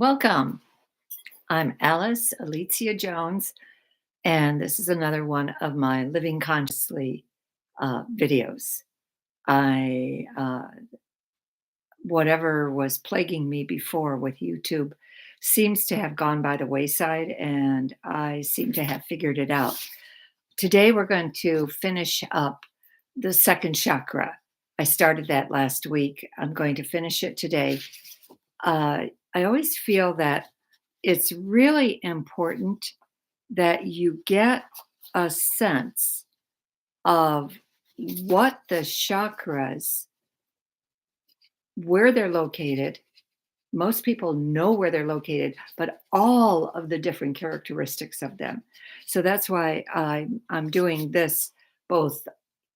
Welcome. I'm Alice Alicia Jones, and this is another one of my Living Consciously videos. I Whatever was plaguing me before with YouTube seems to have gone by the wayside, and I seem to have figured it out. Today, we're going to finish up the second chakra. I started that last week. I'm going to finish it today. I always feel that it's really important that you get a sense of what the chakras, where they're located. Most people know where they're located, but all of the different characteristics of them. So that's why I'm doing this both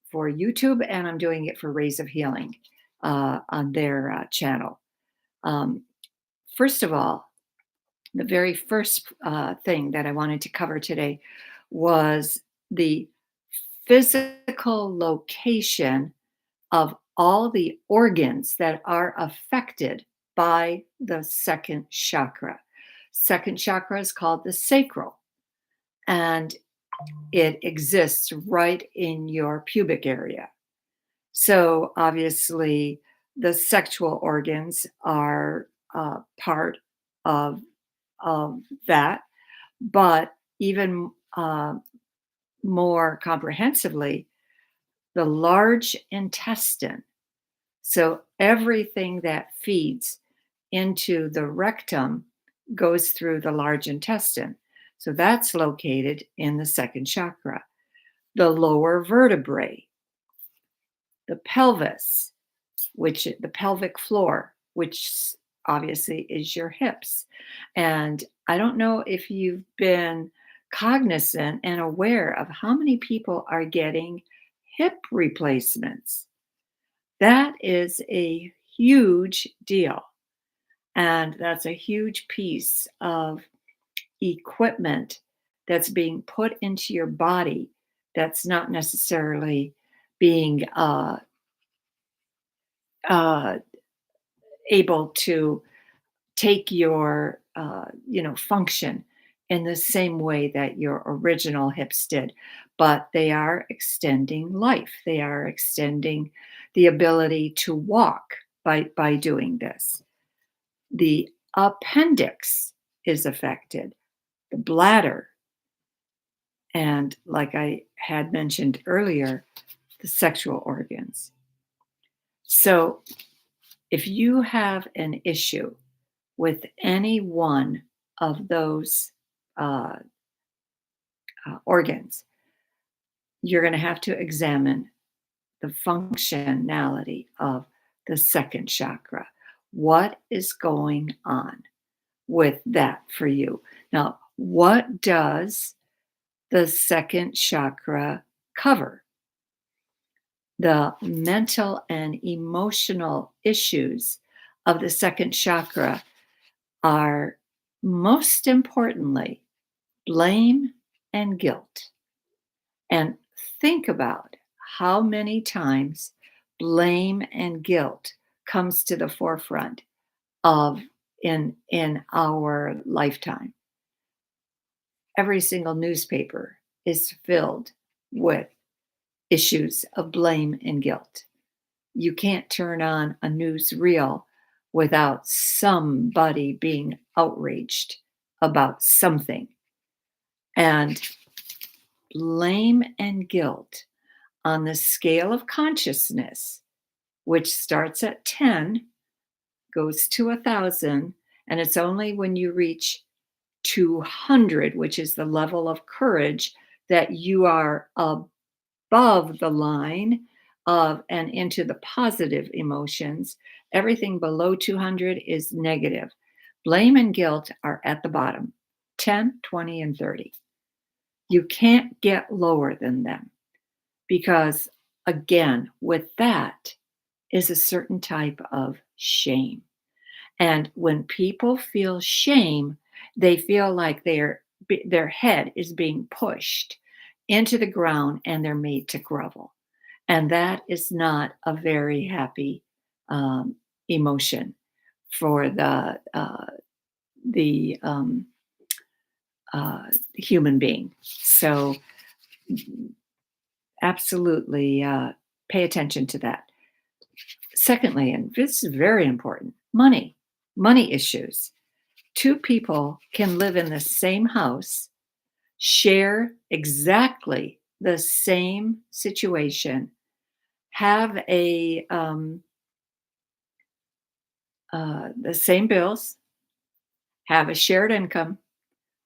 for YouTube and I'm doing it for Rays of Healing on their channel. Um, First of all, the very first thing that I wanted to cover today was the physical location of all the organs that are affected by the second chakra. Second chakra is called the sacral, and it exists right in your pubic area. So, obviously, the sexual organs are part of, of that, but even more comprehensively, the large intestine. So everything that feeds into the rectum goes through the large intestine. So that's located in the second chakra. The lower vertebrae, the pelvis, which the pelvic floor, which obviously is your hips. And I don't know if you've been cognizant and aware of how many people are getting hip replacements. That is a huge deal. And that's a huge piece of equipment that's being put into your body that's not necessarily being uh, able to take your function in the same way that your original hips did, but they are extending life. They are extending the ability to walk by doing this. The appendix is affected, the bladder, and like I had mentioned earlier, the sexual organs. So if you have an issue with any one of those uh, organs, you're going to have to examine the functionality of the second chakra. What is going on with that for you? Now, what does the second chakra cover? The mental and emotional issues of the second chakra are most importantly blame and guilt. And think about how many times blame and guilt comes to the forefront of in our lifetime. Every single newspaper is filled with issues of blame and guilt. You can't turn on a news reel without somebody being outraged about something. And blame and guilt on the scale of consciousness, which starts at 10, goes to 1,000, and it's only when you reach 200, which is the level of courage, that you are above the line of and into the positive emotions. Everything below 200 is negative. Blame and guilt are at the bottom, 10, 20, and 30. You can't get lower than them because, again, with that is a certain type of shame. And when people feel shame, they feel like their head is being pushed into the ground and they're made to grovel. And that is not a very happy emotion for the human being. So absolutely pay attention to that. Secondly, and this is very important, money issues. Two people can live in the same house, share exactly the same situation, have the same bills, have a shared income.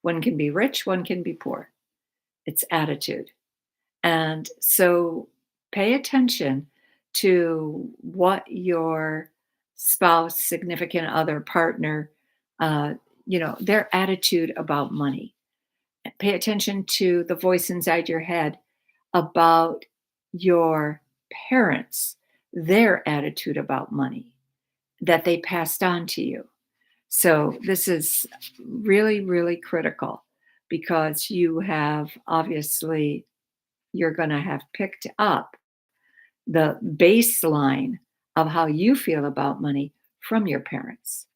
One can be rich, one can be poor. It's attitude. And so pay attention to what your spouse, significant other, partner, uh, their attitude about money. Pay attention to the voice inside your head about your parents, their attitude about money that they passed on to you. So this is really, really critical because you have obviously, you're going to have picked up the baseline of how you feel about money from your parents.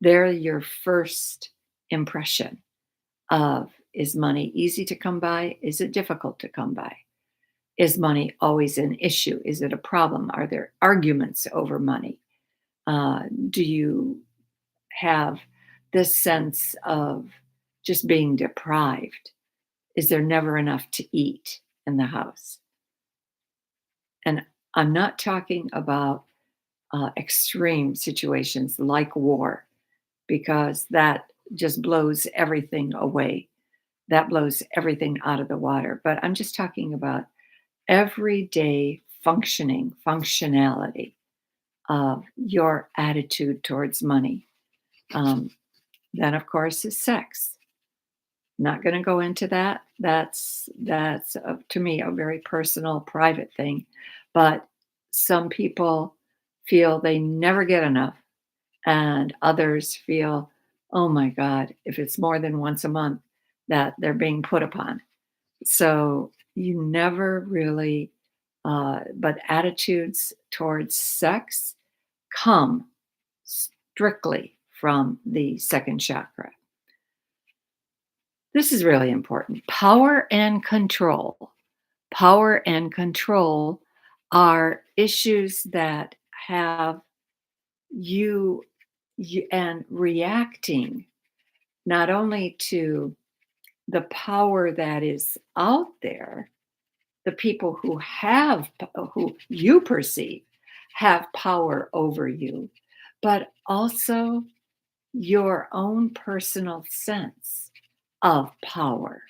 They're your first impression of, is money easy to come by? Is it difficult to come by? Is money always an issue? Is it a problem? Are there arguments over money? Do you have this sense of just being deprived? Is there never enough to eat in the house? And I'm not talking about extreme situations like war, because that just blows everything away. That blows everything out of the water. But I'm just talking about everyday functionality of your attitude towards money. Um, then, of course, is sex. Not going to go into that. That's to me a very personal, private thing. But some people feel they never get enough, and others feel, oh my God, if it's more than once a month, that they're being put upon. So you never really, but attitudes towards sex come strictly from the second chakra. This is really important. Power and control. Power and control are issues that have you and reacting not only to the power that is out there, the people who you perceive have power over you, but also your own personal sense of power.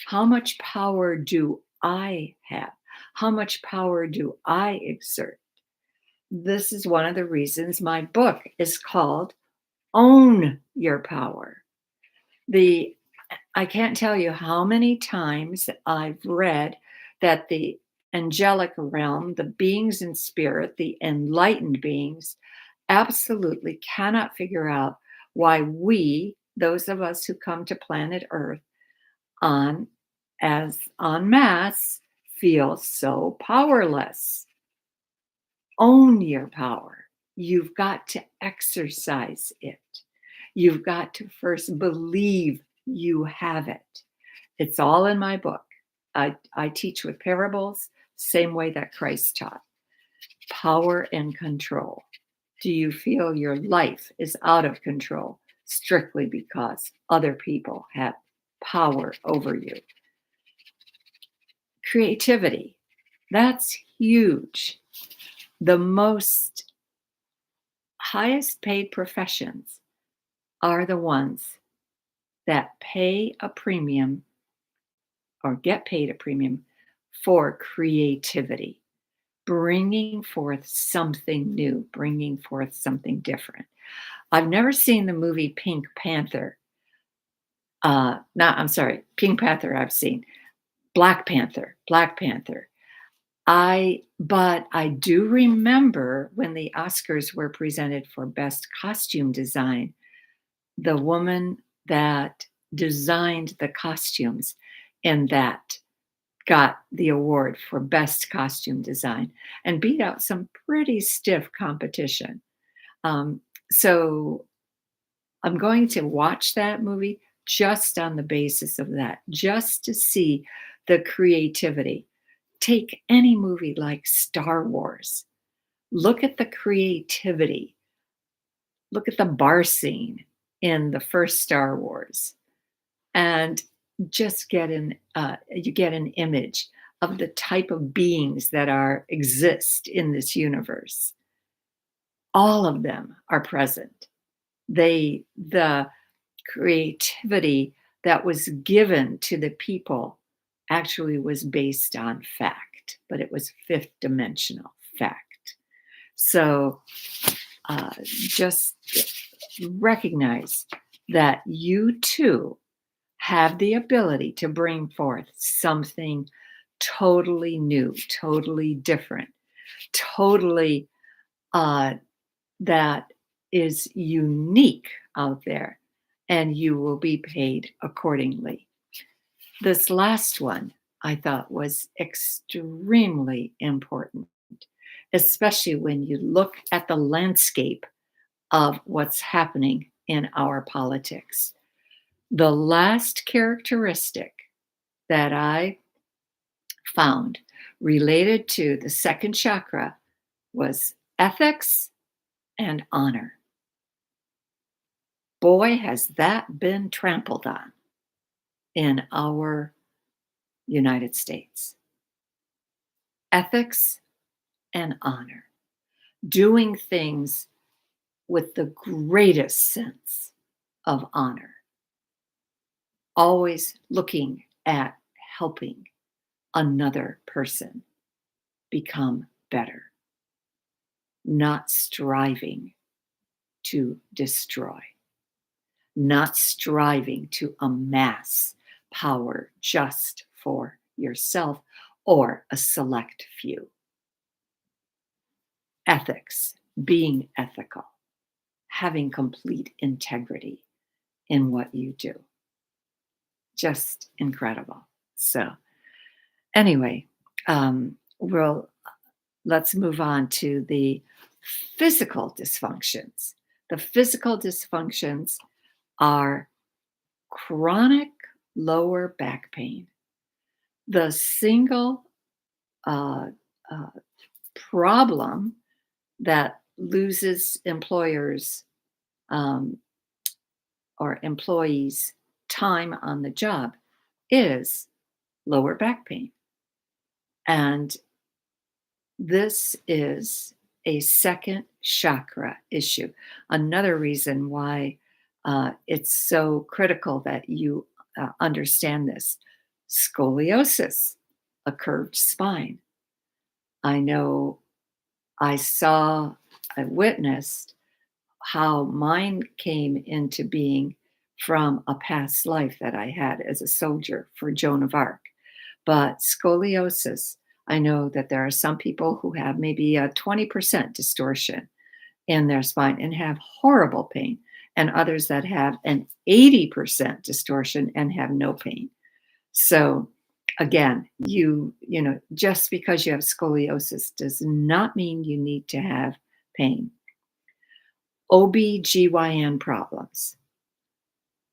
How much power do I have? How much power do I exert? This is one of the reasons my book is called Own Your Power. The I can't tell you how many times I've read that the angelic realm, the beings in spirit, the enlightened beings, absolutely cannot figure out why we, those of us who come to planet Earth on as en masse, feel so powerless. Own your power. You've got to exercise it. You've got to first believe you have it. It's all in my book. I teach with parables, same way that Christ taught. Power and control. Do you feel your life is out of control strictly because other people have power over you? Creativity. That's huge. The most highest paid professions are the ones that pay a premium or get paid a premium for creativity, bringing forth something new, bringing forth something different. I've never seen the movie Pink Panther. I'm sorry, Pink Panther I've seen. Black Panther, Black Panther. But I do remember when the Oscars were presented for Best Costume Design, the woman that designed the costumes in that got the award for Best Costume Design and beat out some pretty stiff competition. So I'm going to watch that movie just on the basis of that, just to see the creativity. Take any movie like Star Wars. Look at the creativity. Look at the bar scene in the first Star Wars, and just you get an image of the type of beings that are exist in this universe. All of them are present. The creativity that was given to the people actually was based on fact, but it was fifth dimensional fact. So just recognize that you too have the ability to bring forth something totally new, totally different, totally uh, that is unique out there, and you will be paid accordingly. This last one I thought was extremely important, especially when you look at the landscape of what's happening in our politics. The last characteristic that I found related to the second chakra was ethics and honor. Boy, has that been trampled on in our United States. Ethics and honor, doing things with the greatest sense of honor, always looking at helping another person become better, not striving to destroy, not striving to amass power just for yourself or a select few. Ethics, being ethical, having complete integrity in what you do. Just incredible. So, anyway, we'll let's move on to the physical dysfunctions. The physical dysfunctions are chronic lower back pain. The single uh, uh, problem that loses employers um, or employees time on the job is lower back pain. And this is a second chakra issue. Another reason why it's so critical that you understand this. Scoliosis, a curved spine. I know I witnessed how mine came into being from a past life that I had as a soldier for Joan of Arc. But scoliosis, I know that there are some people who have maybe a 20% distortion in their spine and have horrible pain, and others that have an 80% distortion and have no pain. So again, just because you have scoliosis does not mean you need to have pain. OBGYN problems.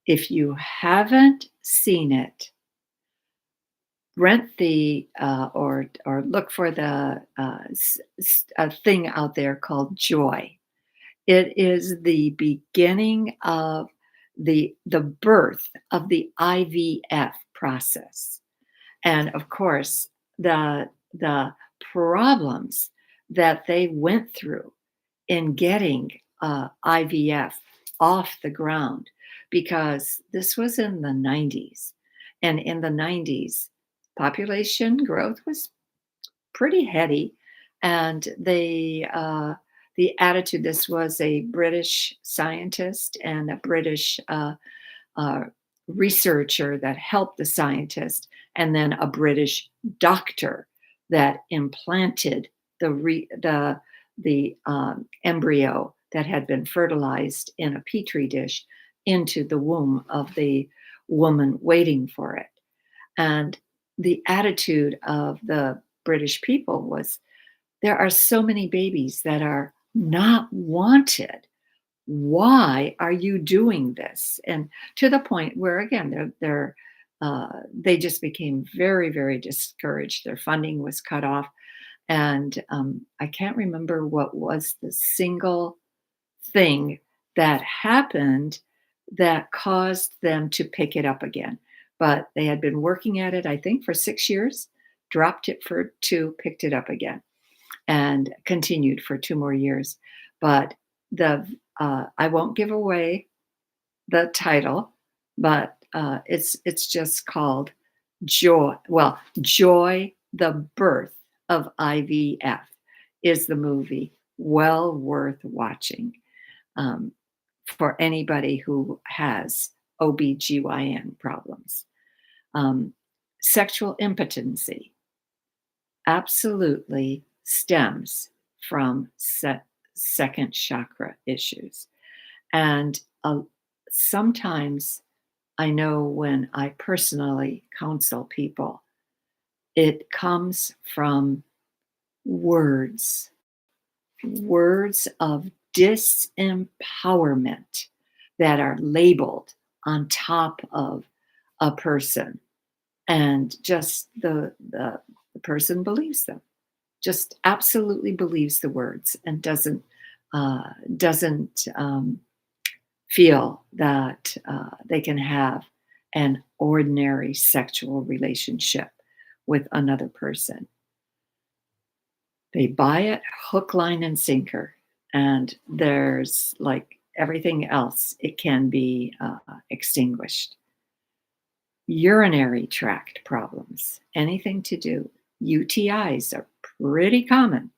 If you haven't seen it, rent the or look for the a thing out there called Joy. It is the beginning of the birth of the IVF process, and of course the problems that they went through in getting IVF off the ground, because this was in the 90s. And in the 90s, population growth was pretty heady. And the attitude, this was a British scientist and a British uh, researcher that helped the scientist, and then a British doctor that implanted the embryo that had been fertilized in a petri dish into the womb of the woman waiting for it. And the attitude of the British people was, there are so many babies that are not wanted. Why are you doing this? And to the point where, again, they just became very, very discouraged. Their funding was cut off. And I can't remember what was the single thing that happened that caused them to pick it up again. But they had been working at it, I think, for 6 years, dropped it for two, picked it up again, and continued for 2 more years. But I won't give away the title, but it's just called Joy. Well, Joy, the Birth of IVF is the movie. Well worth watching um, for anybody who has OBGYN problems. Um, Sexual impotency absolutely stems from second chakra issues. And sometimes I know when I personally counsel people, it comes from words, words of disempowerment that are labeled on top of a person. And just the person believes them, just absolutely believes the words and doesn't feel that they can have an ordinary sexual relationship with another person. They buy it hook, line, and sinker. And there's like everything else, it can be extinguished. Urinary tract problems, anything to do. UTIs are pretty common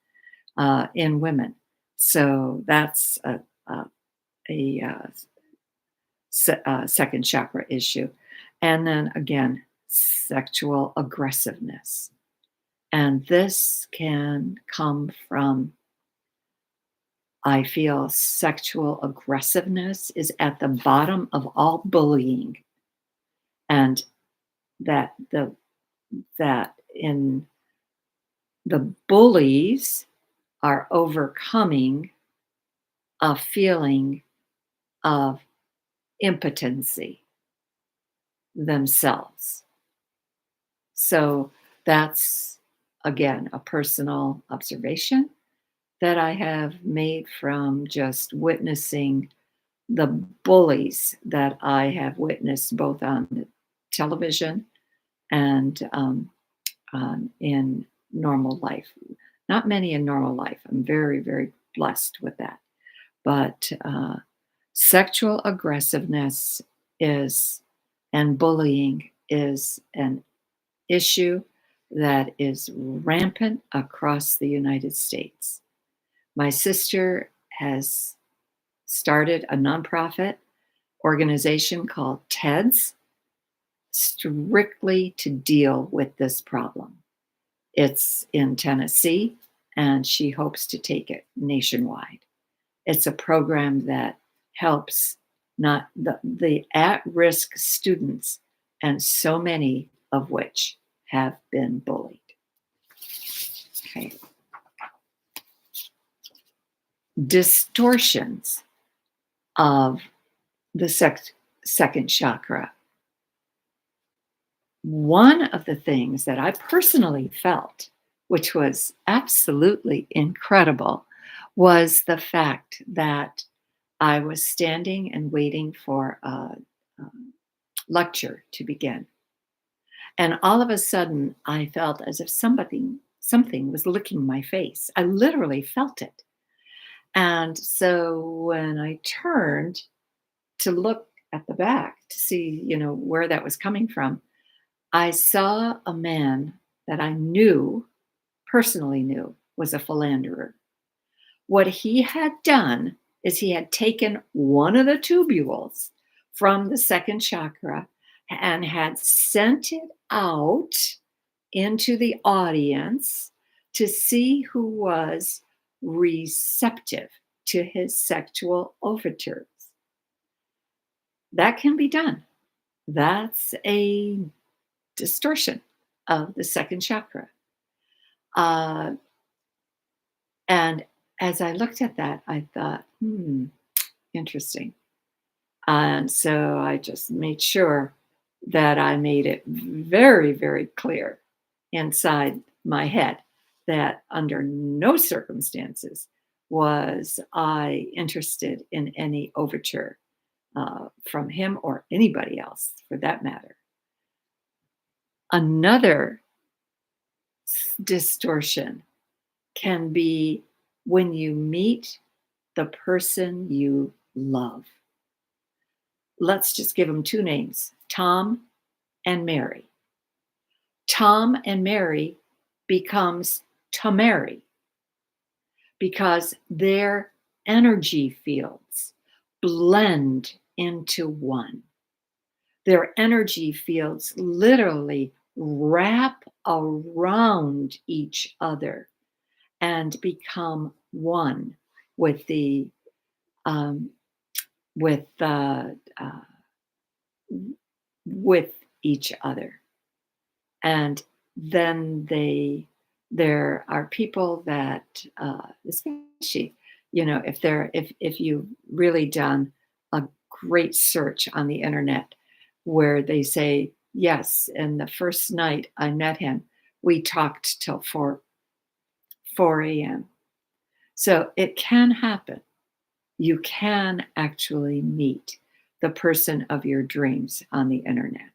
in women. So that's a second chakra issue. And then again, sexual aggressiveness. And this can come from, I feel sexual aggressiveness is at the bottom of all bullying. And that in the bullies are overcoming a feeling of impotency themselves. So that's, again, a personal observation that I have made from just witnessing the bullies that I have witnessed both on the television and in normal life. Not many in normal life. I'm very, very blessed with that. But sexual aggressiveness is, and bullying is an issue that is rampant across the United States. My sister has started a nonprofit organization called TEDS strictly to deal with this problem. It's in Tennessee, and she hopes to take it nationwide. It's a program that helps not the at-risk students, and so many of which have been bullied. Okay. Distortions of the second chakra. One of the things that I personally felt, which was absolutely incredible, was the fact that I was standing and waiting for a lecture to begin. And all of a sudden, I felt as if something was licking my face. I literally felt it. And so when I turned to look at the back to see, where that was coming from, I saw a man that I personally knew, was a philanderer. What he had done is he had taken one of the tubules from the second chakra and had sent it out into the audience to see who was receptive to his sexual overtures. That can be done. That's a distortion of the second chakra. And as I looked at that, I thought, interesting. And so I just made sure that I made it very, very clear inside my head that under no circumstances was I interested in any overture from him or anybody else for that matter. Another distortion can be when you meet the person you love. Let's just give them two names, Tom and Mary. Tom and Mary becomes Tamari because their energy fields blend into one. Their energy fields literally wrap around each other and become one with the um, with the with each other. And then there are people that especially, if you've really done a great search on the internet where they say yes, and the first night I met him we talked till 4 a.m. So it can happen. You can actually meet the person of your dreams on the internet,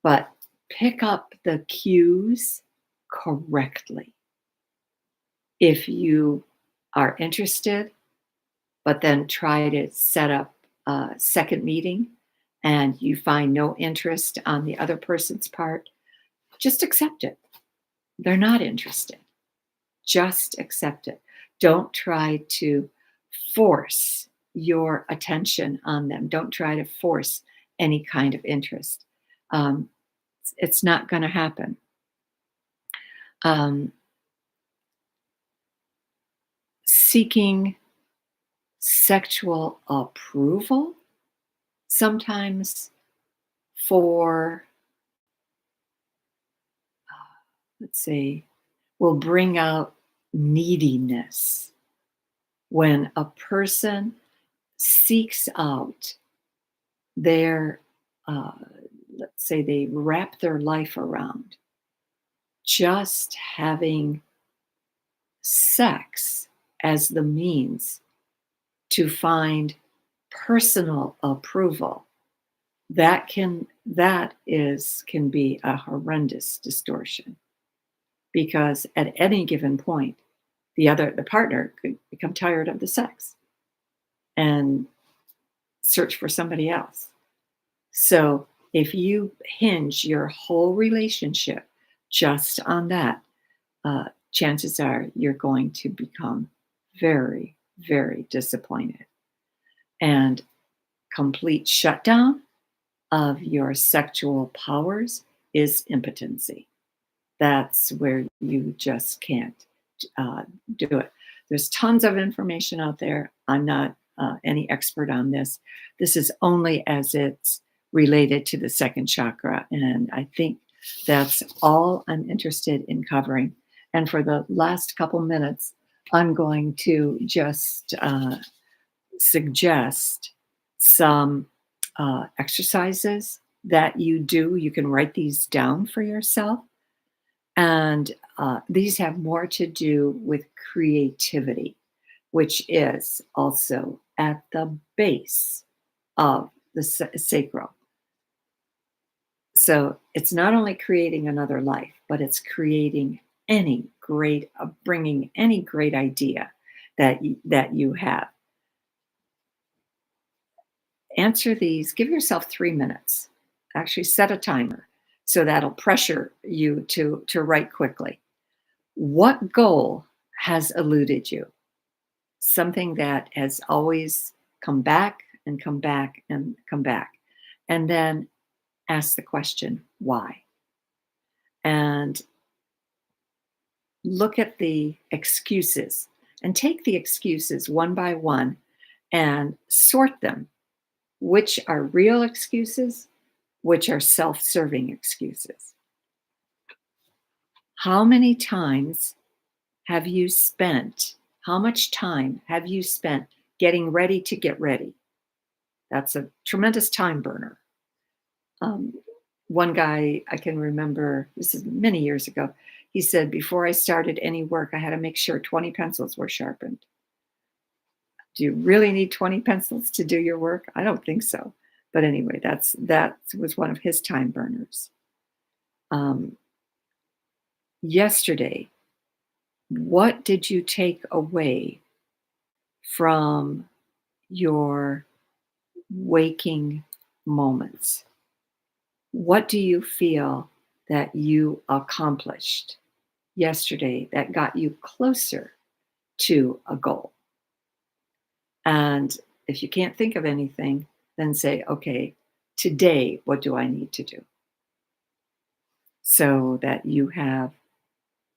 but pick up the cues correctly. If you are interested, but then try to set up a second meeting and you find no interest on the other person's part, just accept it. They're not interested. Just accept it. Don't try to force your attention on them. Don't try to force any kind of interest. Um, it's not going to happen. Um, Seeking sexual approval sometimes for, let's say, will bring out neediness when a person seeks out their, uh, let's say, they wrap their life around just having sex as the means to find personal approval. That can be a horrendous distortion because at any given point the partner could become tired of the sex and search for somebody else. So if you hinge your whole relationship just on that, chances are you're going to become very, very disappointed. And complete shutdown of your sexual powers is impotency. That's where you just can't uh, do it. There's tons of information out there. I'm not any expert on this. This is only as it's related to the second chakra. And I think that's all I'm interested in covering. And for the last couple minutes, I'm going to just suggest some exercises that you do. You can write these down for yourself. And these have more to do with creativity, which is also at the base of the sacral. So it's not only creating another life, but it's creating bringing any great idea that you have. Answer these, give yourself 3 minutes. Actually, set a timer so that'll pressure you to write quickly. What goal has eluded you? Something that has always come back and come back and come back. And then ask the question, why? And look at the excuses and take the excuses one by one and sort them. Which are real excuses, which are self serving excuses. How many times have you spent, how much time have you spent getting ready to get ready. That's a tremendous time burner. Um, One guy I can remember, this is many years ago, he said, before I started any work, I had to make sure 20 pencils were sharpened. Do you really need 20 pencils to do your work? I don't think so. But anyway, that was one of his time burners. Um, Yesterday, what did you take away from your waking moments? What do you feel that you accomplished yesterday that got you closer to a goal? And if you can't think of anything, then say, okay, today, what do I need to do? So that you have,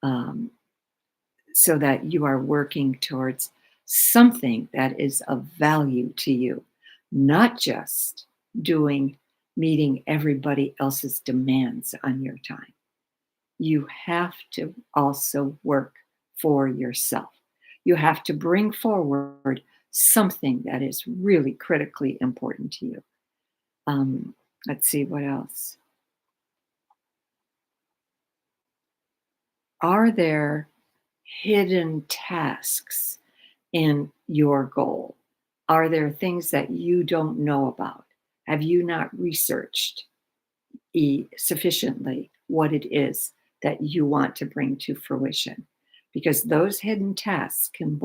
um, so that you are working towards something that is of value to you, not just doing, meeting everybody else's demands on your time. You have to also work for yourself. You have to bring forward something that is really critically important to you. Um, let's see what else. Are there hidden tasks in your goal? Are there things that you don't know about? Have you not researched sufficiently what it is that you want to bring to fruition? Because those hidden tasks can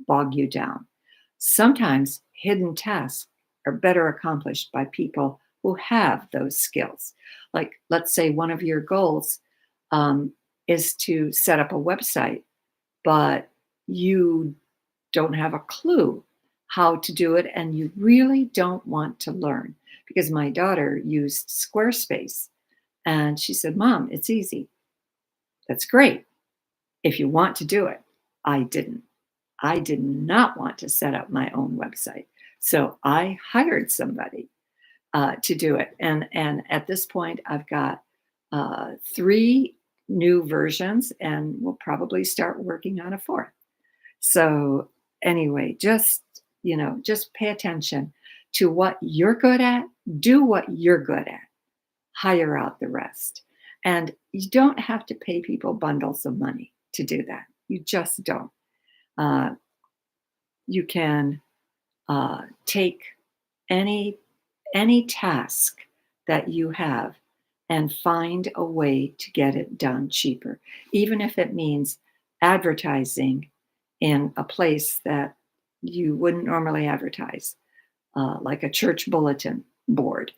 bog you down. Sometimes hidden tasks are better accomplished by people who have those skills. Like, let's say one of your goals um, is to set up a website, but you don't have a clue how to do it and you really don't want to learn. Because my daughter used Squarespace and she said, Mom, it's easy. That's great if you want to do it. I didn't. I did not want to set up my own website. So I hired somebody to do it. And at this point, I've got three new versions and we'll probably start working on a fourth. So anyway, just pay attention to what you're good at, do what you're good at, hire out the rest. And you don't have to pay people bundles of money to do that. You just don't. Uh, you can take any any task that you have and find a way to get it done cheaper, even if it means advertising in a place that you wouldn't normally advertise, like a church bulletin board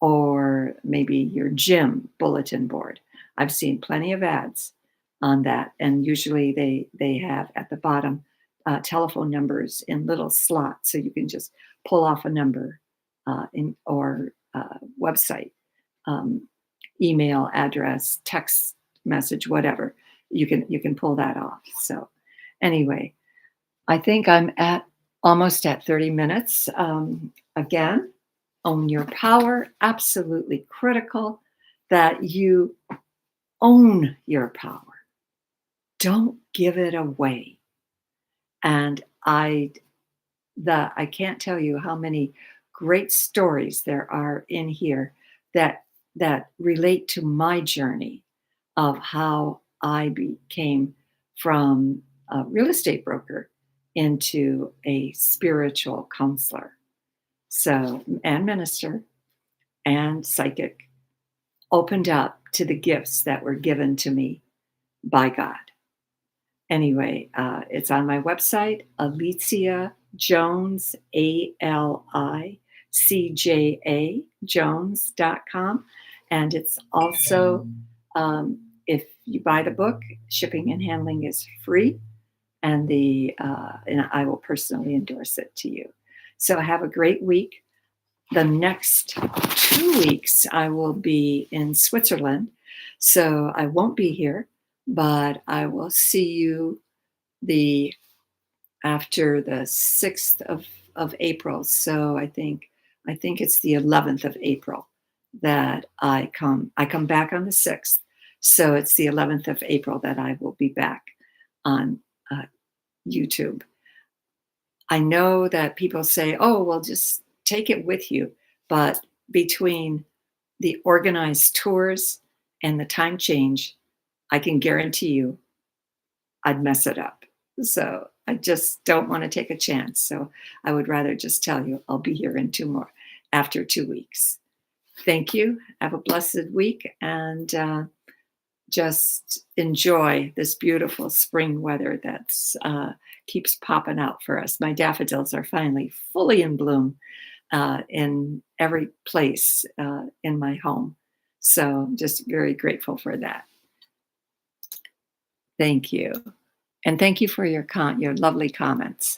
or maybe your gym bulletin board. I've seen plenty of ads on that, and usually they have at the bottom telephone numbers in little slots, so you can just pull off a number in or website, um, email address, text message, whatever. You can pull that off. So anyway, I think I'm at almost at 30 minutes. Again, own your power, absolutely critical that you own your power. Don't give it away. And I can't tell you how many great stories there are in here that relate to my journey of how I became from a real estate broker into a spiritual counselor. So, and minister and psychic, opened up to the gifts that were given to me by God. Anyway, it's on my website, Alicia Jones, ALICJA Jones.com. And it's also, if you buy the book, shipping and handling is free. And I will personally endorse it to you. So have a great week. The next 2 weeks, I will be in Switzerland. So I won't be here, but I will see you the after the 6th of April. So I think it's the 11th of April that I come. I come back on the 6th. So it's the 11th of April that I will be back on YouTube. I know that people say, "Oh, well, just take it with you." But between the organized tours and the time change, I can guarantee you I'd mess it up. So I just don't want to take a chance. So I would rather just tell you I'll be here in after 2 weeks. Thank you. Have a blessed week and just enjoy this beautiful spring weather that's keeps popping out for us. My daffodils are finally fully in bloom in every place in my home. So I'm just very grateful for that. Thank you. And thank you for your lovely comments.